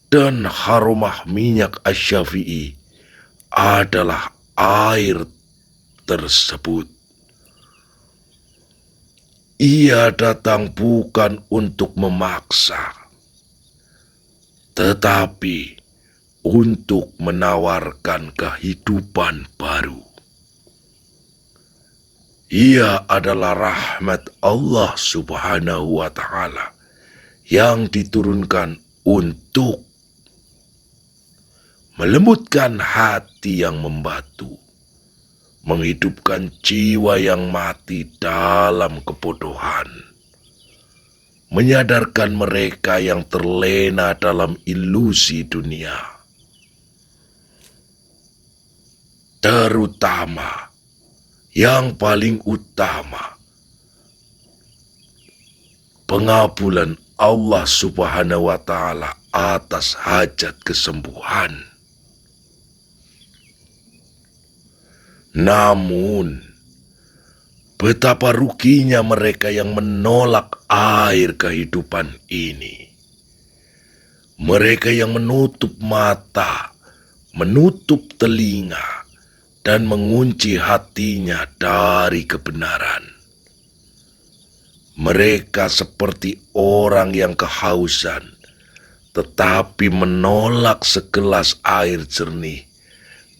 dan harumah minyak asy-Syafi'i adalah air tersebut. Ia datang bukan untuk memaksa, tetapi untuk menawarkan kehidupan baru. Ia adalah rahmat Allah Subhanahu wa Ta'ala yang diturunkan untuk melembutkan hati yang membatu, menghidupkan jiwa yang mati dalam kebodohan, menyadarkan mereka yang terlena dalam ilusi dunia, terutama yang paling utama, pengabulan Allah Subhanahu wa Ta'ala atas hajat kesembuhan. Namun, betapa ruginya mereka yang menolak air kehidupan ini. Mereka yang menutup mata, menutup telinga, dan mengunci hatinya dari kebenaran. Mereka seperti orang yang kehausan, tetapi menolak segelas air jernih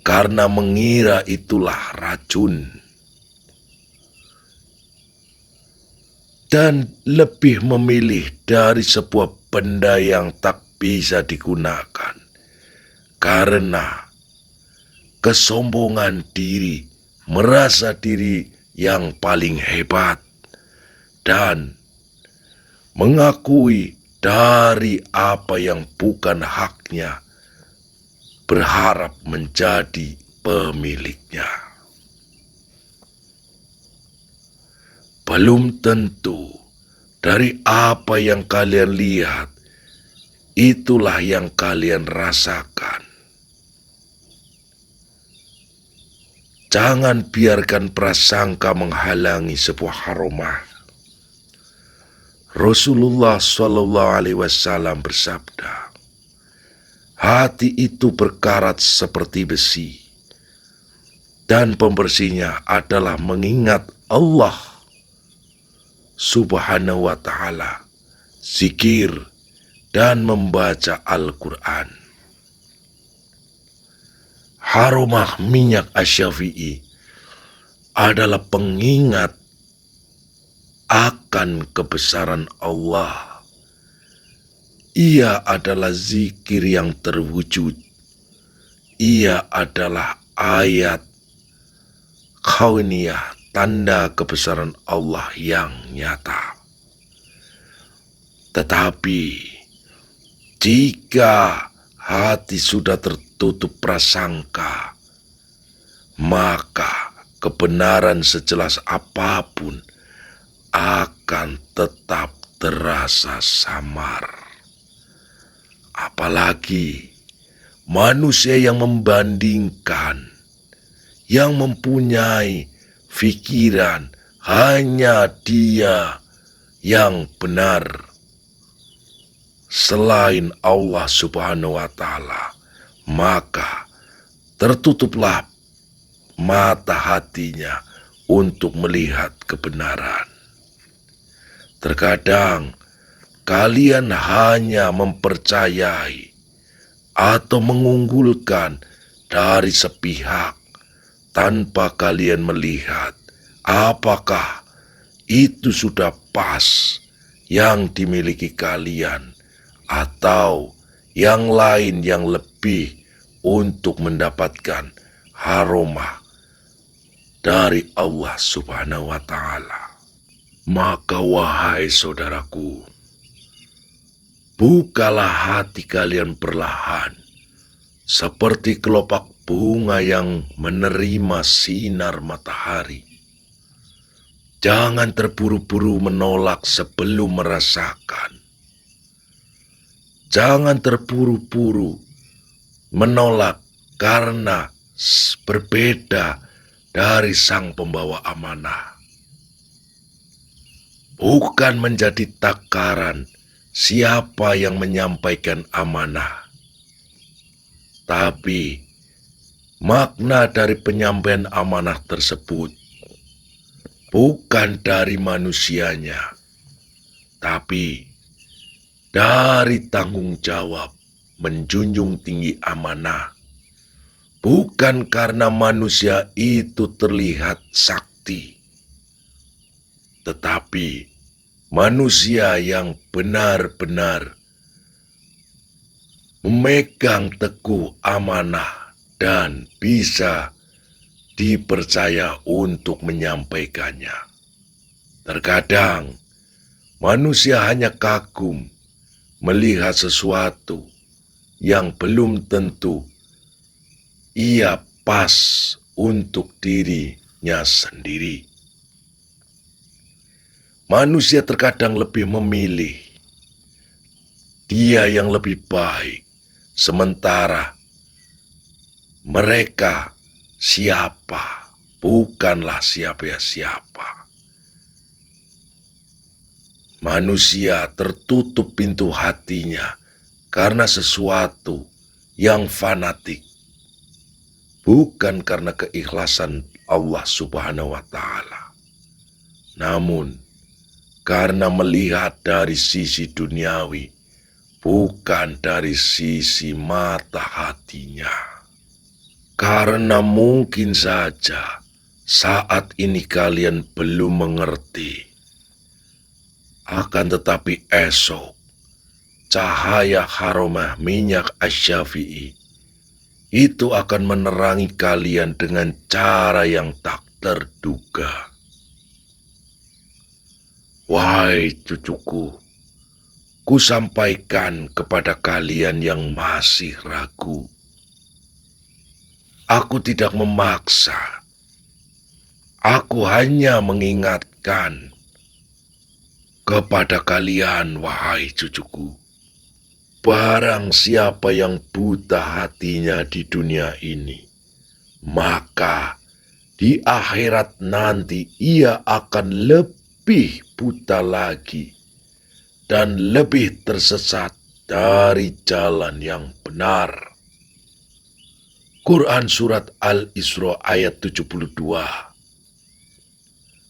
karena mengira itulah racun. Dan lebih memilih dari sebuah benda yang tak bisa digunakan, karena kesombongan diri, merasa diri yang paling hebat, dan mengakui dari apa yang bukan haknya, berharap menjadi pemiliknya. Belum tentu dari apa yang kalian lihat, itulah yang kalian rasakan. Jangan biarkan prasangka menghalangi sebuah haromah. Rasulullah SAW bersabda, hati itu berkarat seperti besi, dan pembersihnya adalah mengingat Allah Subhanahu wa Ta'ala, zikir, dan membaca Al-Quran. Harumah minyak asy-Syafi'i adalah pengingat akan kebesaran Allah. Ia adalah zikir yang terwujud. Ia adalah ayat kauniyah, tanda kebesaran Allah yang nyata. Tetapi jika hati sudah tertutup prasangka, maka kebenaran sejelas apapun akan tetap terasa samar. Apalagi manusia yang membandingkan, yang mempunyai pikiran hanya dia yang benar selain Allah Subhanahu wa Ta'ala, maka tertutuplah mata hatinya untuk melihat kebenaran. Terkadang kalian hanya mempercayai atau mengunggulkan dari sepihak tanpa kalian melihat apakah itu sudah pas yang dimiliki kalian atau yang lain yang lebih untuk mendapatkan aroma dari Allah Subhanahu wa Ta'ala. Maka wahai saudaraku, bukalah hati kalian perlahan, seperti kelopak bunga yang menerima sinar matahari. Jangan terburu-buru menolak sebelum merasakan. Jangan terburu-buru menolak karena berbeda dari sang pembawa amanah. Bukan menjadi takaran siapa yang menyampaikan amanah, tapi makna dari penyampaian amanah tersebut bukan dari manusianya, tapi dari tanggung jawab menjunjung tinggi amanah. Bukan karena manusia itu terlihat sakti, tetapi manusia yang benar-benar memegang teguh amanah dan bisa dipercaya untuk menyampaikannya. Terkadang manusia hanya kagum melihat sesuatu yang belum tentu ia pas untuk dirinya sendiri. Manusia terkadang lebih memilih dia yang lebih baik, sementara mereka siapa, bukanlah siapa-siapa. Manusia tertutup pintu hatinya karena sesuatu yang fanatik, bukan karena keikhlasan Allah Subhanahu wa Ta'ala, namun karena melihat dari sisi duniawi, bukan dari sisi mata hatinya. Karena mungkin saja saat ini kalian belum mengerti, akan tetapi esok cahaya haromah minyak asy-Syafi'i itu akan menerangi kalian dengan cara yang tak terduga. Wahai cucuku, ku sampaikan kepada kalian yang masih ragu. Aku tidak memaksa. Aku hanya mengingatkan kepada kalian, wahai cucuku. Barang siapa yang buta hatinya di dunia ini, maka di akhirat nanti ia akan lebih buta lagi dan lebih tersesat dari jalan yang benar. Quran Surat Al-Isra ayat 72.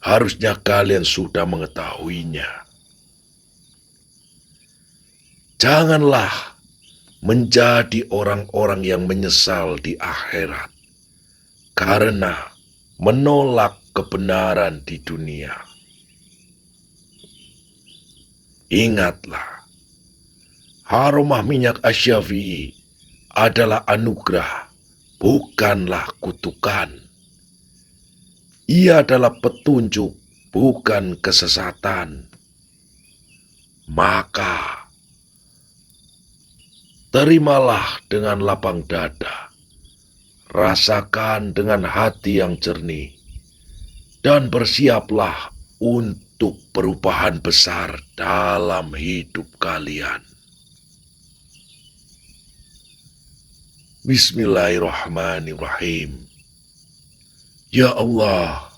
Harusnya kalian sudah mengetahuinya. Janganlah menjadi orang-orang yang menyesal di akhirat karena menolak kebenaran di dunia. Ingatlah, haromah minyak asy-Syafi'i adalah anugerah, bukanlah kutukan. Ia adalah petunjuk, bukan kesesatan. Maka terimalah dengan lapang dada, rasakan dengan hati yang jernih, dan bersiaplah untuk perubahan besar dalam hidup kalian. Bismillahirrahmanirrahim. Ya Allah,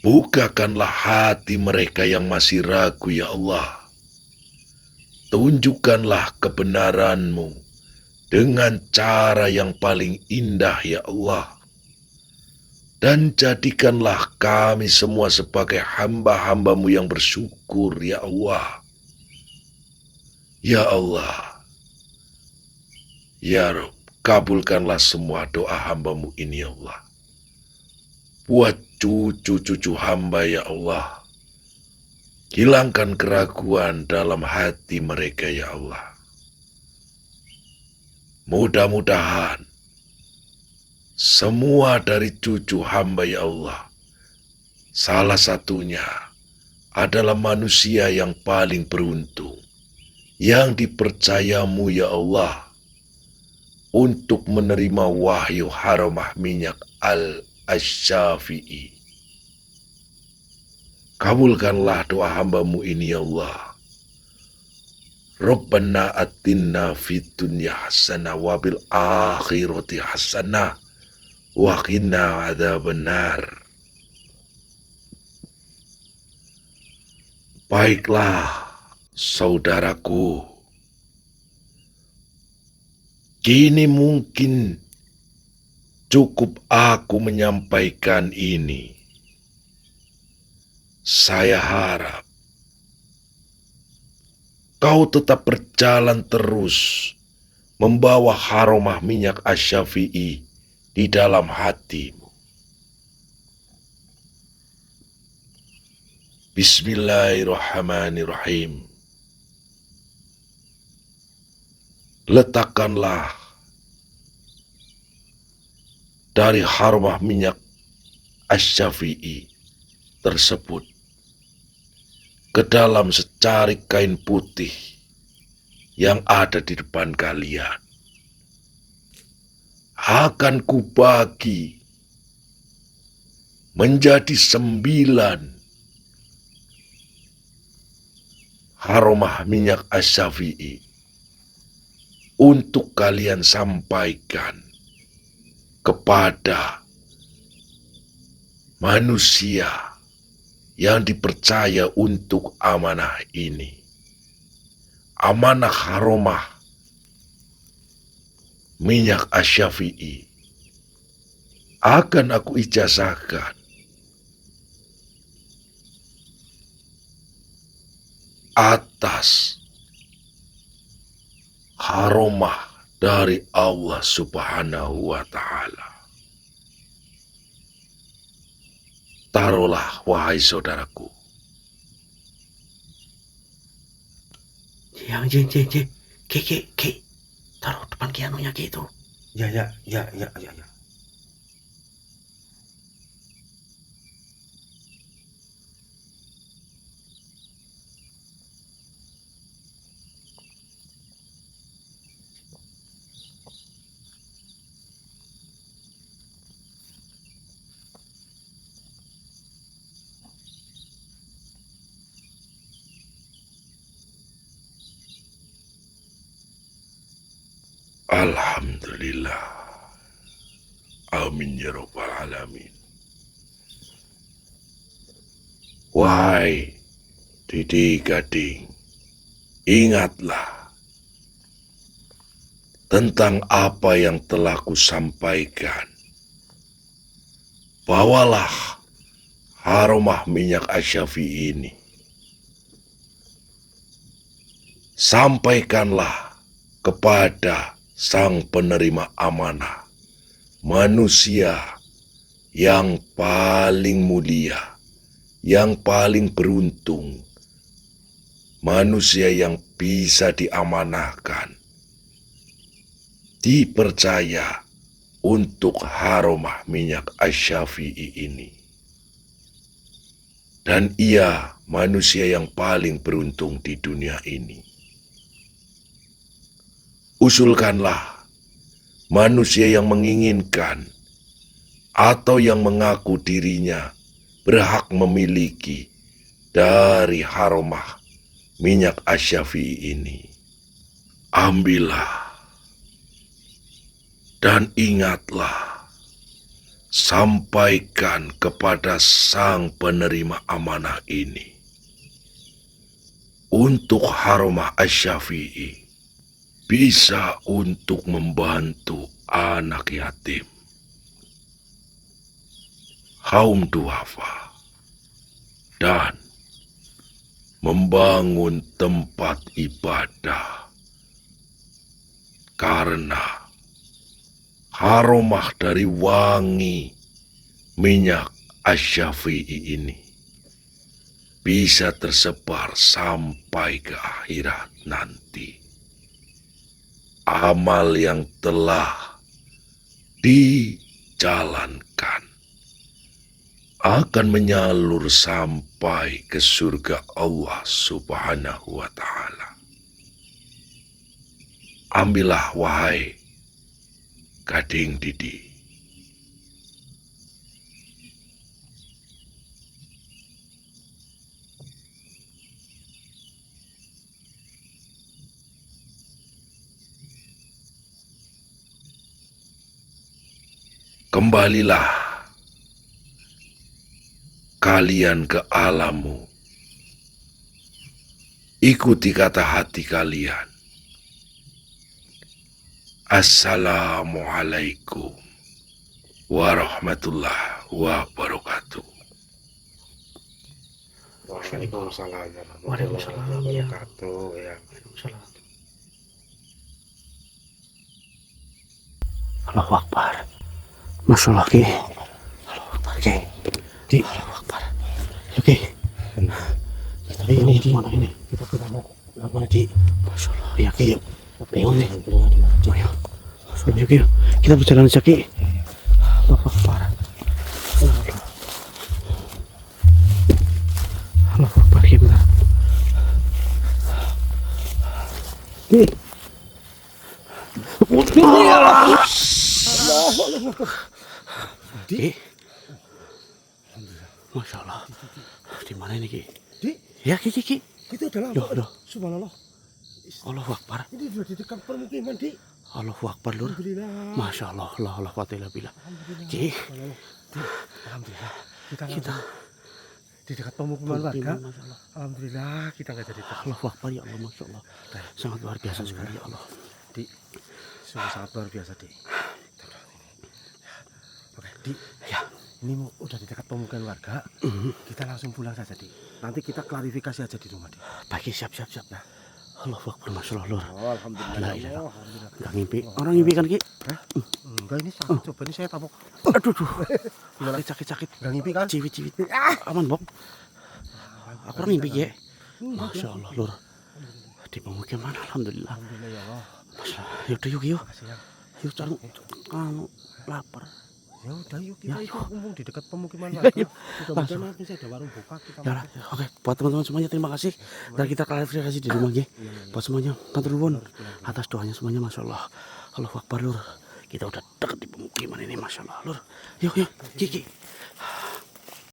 bukakanlah hati mereka yang masih ragu, ya Allah. Tunjukkanlah kebenaran-Mu dengan cara yang paling indah, ya Allah. Dan jadikanlah kami semua sebagai hamba-hamba-Mu yang bersyukur, ya Allah. Ya Allah, ya Rabb, kabulkanlah semua doa hamba-Mu ini, ya Allah. Buat cucu-cucu hamba, ya Allah. Hilangkan keraguan dalam hati mereka, ya Allah. Mudah-mudahan semua dari cucu hamba, ya Allah, salah satunya adalah manusia yang paling beruntung, yang dipercayamu, ya Allah, untuk menerima wahyu Haromah Minyak Al-Asyafi'i. Kabulkanlah doa hamba-Mu ini, ya Allah. Rabbana atinna fid dunya hasanah wa bil akhirati hasanah wa qina adzabannar. Baiklah, saudaraku. Kini mungkin cukup aku menyampaikan ini. Saya harap kau tetap berjalan terus membawa Haromah Minyak Asyafi'i di dalam hatimu. Bismillahirrahmanirrahim. Letakkanlah dari Haromah Minyak Asyafi'i tersebut ke dalam secarik kain putih yang ada di depan kalian. Akan kubagi menjadi 9 Haromah Minyak Asyafi'i untuk kalian sampaikan kepada manusia yang dipercaya untuk amanah ini. Amanah Haromah Minyak Asyafi'i akan aku ijazahkan atas Haromah dari Allah Subhanahu wa Ta'ala. Taruhlah, wahai saudaraku. Yang Ki, taruh depan kianunya gitu. Ya. Alhamdulillah. Amin ya rabbal alamin. Wahai Didi Gading, ingatlah tentang apa yang telah kusampaikan. Bawalah Haromah Minyak Asyafi'i ini. Sampaikanlah kepada sang penerima amanah, manusia yang paling mulia, yang paling beruntung, manusia yang bisa diamanahkan, dipercaya untuk Haromah Minyak Asyafi'i ini. Dan ia manusia yang paling beruntung di dunia ini. Usulkanlah manusia yang menginginkan atau yang mengaku dirinya berhak memiliki dari Haromah Minyak Asyafi'i ini. Ambillah Dan ingatlah, sampaikan kepada sang penerima amanah ini. Untuk Haromah Asy-Syafi'i bisa untuk membantu anak yatim, kaum duafa, dan membangun tempat ibadah. Karena haromah dari wangi minyak Asy-Syafi'i ini bisa tersebar sampai ke akhirat nanti. Amal yang telah dijalankan akan menyalur sampai ke surga Allah Subhanahu wa Ta'ala. Ambillah, wahai Gading Didi. Kembalilah kalian ke alammu. Ikuti kata hati kalian. Assalamualaikum warahmatullahi wabarakatuh. Waalaikumsalam Waalaikumsalam, warahmatullahi ya. wabarakatuh. Ya. Allahu Akbar. Masya Allah, Ki. Allahu Akbar, Ki. Di, Allahu Akbar. Oke. Tapi ini di mana ini? kita mau apa di? Masya Allah, ya Ki. Bingung nih. Ayo. Yuk, yuk. Kita berjalan aja, Ki. Allahu Akbar. Allahu Akbar, Ki. Bentar. Ki. Ki. Masya Allah. Di mana ini, Ki? Di, Ya, Ki, Ki. itu adalah Loh, loh. Subhanallah. Allahu Akbar. Ini sudah di dekat permukiman, Di. Allahu Akbar, Lur. Alhamdulillah. Masya Allah. La ilaha illallah. Alhamdulillah. Ki. Subhanallah. Di, alhamdulillah. Kita, Kita di dekat pemukiman warga. Masya Allah. Alhamdulillah kita nggak jadi terus. Allahu Akbar, ya Allah. Masya Allah. Sangat luar biasa sekali, ya Allah. Di, sungguh sangat luar biasa, Di. Oke, Di. Ya. Ini udah di dekat pemukiman warga. Kita langsung pulang saja, Di. Nanti kita klarifikasi aja di rumah, Di. Pagi, siap. Nah. Allahu Akbar, Masya Allah, Lur. Oh, alhamdulillah. La ya ilaha. Allah, alhamdulillah. Nggak ngimpi. Orang ngimpi kan, Ki? Enggak, ini sakit. Coba ini saya tabok. Aduh. Gimana? Sakit. Enggak ngimpi kan? Ciwit. Aman, Bob. Aku orang ngimpi, ya. Masya Allah, Lur. Di pemukiman, Alhamdulillah. Alhamdulillah ya Allah. Masya Allah. Yaudah, yuk. Makasih ya. Yuk, cari. Kamu lapar. Ya udah yuk kita Ya, itu ngomong di dekat pemukiman Ya, warga. yuk. Mudah-mudahan nanti saya ada warung buka kita Ya, makan. oke. Buat teman-teman semuanya, terima kasih. Dan kita klarifikasi di rumah, ya. Buat semuanya, matur nuwun atas doanya semuanya, Masya Allah. Allahu Akbar, Lur. Kita udah deket di pemukiman ini, Masya Allah, Lur. Yuk, Ki.